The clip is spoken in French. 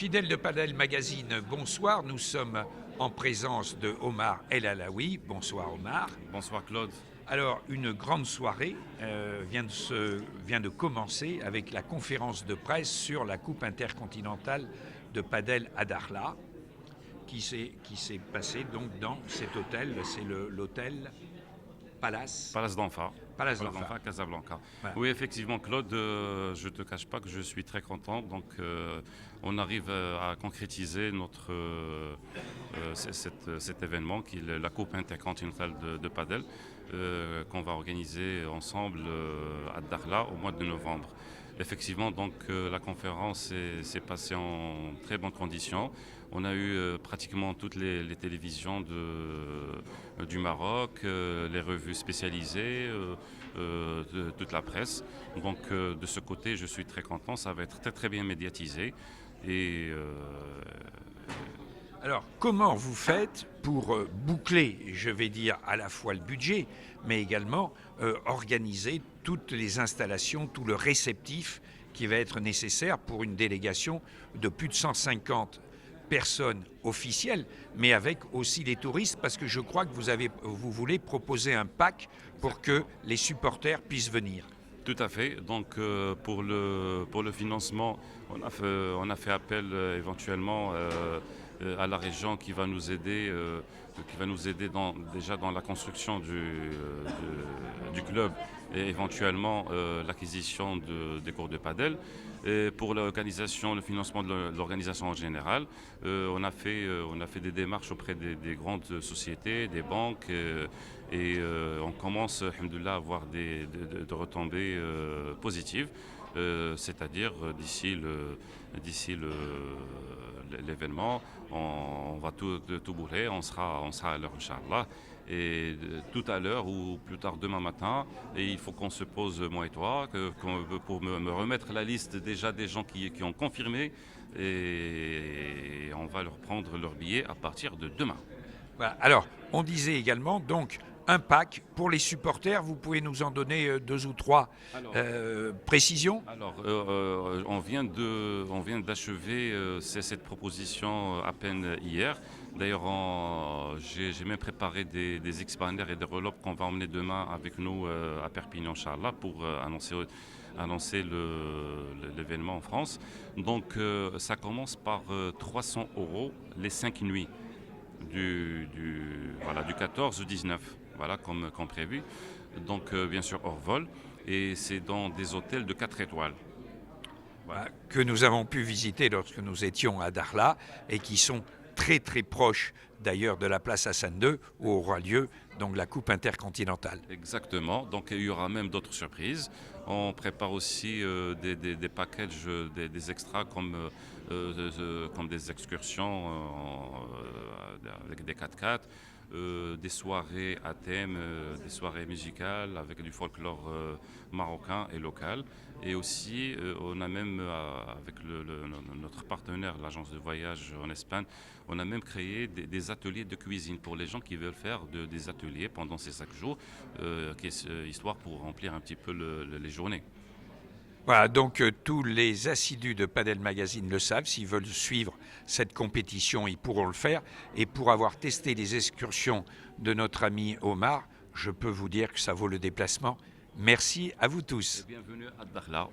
Fidèles de Padel Magazine, bonsoir. Nous sommes en présence de Omar El Alaoui. Bonsoir Omar. Bonsoir Claude. Alors, une grande soirée vient de commencer avec la conférence de presse sur la Coupe intercontinentale de Padel à Dakhla, qui s'est passée donc dans cet hôtel, c'est l'hôtel Palace d'Enfa. Palace d'Enfa, Casablanca. Voilà. Oui, effectivement, Claude, je ne te cache pas que je suis très content. Donc, on arrive à concrétiser cet événement, qui est la Coupe intercontinentale de Padel, qu'on va organiser ensemble à Dakhla au mois de novembre. Effectivement, donc la conférence s'est passée en très bonnes conditions. On a eu pratiquement toutes les télévisions du Maroc, les revues spécialisées, toute la presse. Donc de ce côté, je suis très content. Ça va être très très bien médiatisé. Et Alors, comment vous faites pour boucler, je vais dire, à la fois le budget, mais également organiser toutes les installations, tout le réceptif qui va être nécessaire pour une délégation de plus de 150 personnes officielles, mais avec aussi des touristes, parce que je crois que vous voulez proposer un pack pour que les supporters puissent venir. tout à fait. Donc pour le financement, on a fait appel éventuellement à la région qui va nous aider, déjà dans la construction du club et éventuellement l'acquisition des cours de padel. Et pour l'organisation, le financement de l'organisation en général, on a fait des démarches auprès des grandes sociétés, des banques, et on commence, alhamdoulilah, à avoir des retombées positives. C'est-à-dire d'ici l'événement, on va tout bouler, on sera à l'heure, Inch'Allah. Et tout à l'heure ou plus tard demain matin, et il faut qu'on se pose, moi et toi, pour me remettre la liste déjà des gens qui ont confirmé, et on va leur prendre leur billet à partir de demain. Voilà. Alors, on disait également, donc, un pack pour les supporters. Vous pouvez nous en donner deux ou trois précisions? Alors, on vient d'achever cette proposition à peine hier. D'ailleurs, j'ai même préparé des expandaires et des relopes qu'on va emmener demain avec nous à Perpignan, Inch'Allah, pour annoncer l'événement en France. Donc, ça commence par 300 € les 5 nuits du 14 au 19. Voilà, comme prévu. Donc, bien sûr, hors vol. Et c'est dans des hôtels de 4 étoiles. Voilà. Que nous avons pu visiter lorsque nous étions à Dakhla et qui sont très très proches d'ailleurs de la place Hassan II où aura lieu donc la Coupe intercontinentale. Exactement. Donc, il y aura même d'autres surprises. On prépare aussi des packages, des extras comme des excursions avec des 4x4. Des soirées à thème, des soirées musicales avec du folklore marocain et local. Et aussi, on a même, avec notre partenaire, l'agence de voyage en Espagne, on a même créé des ateliers de cuisine pour les gens qui veulent faire des ateliers pendant ces 5 jours, histoire pour remplir un petit peu les journées. Voilà, donc tous les assidus de Padel Magazine le savent, s'ils veulent suivre cette compétition, ils pourront le faire. Et pour avoir testé les excursions de notre ami Omar, je peux vous dire que ça vaut le déplacement. Merci à vous tous. Bienvenue à Dakhla.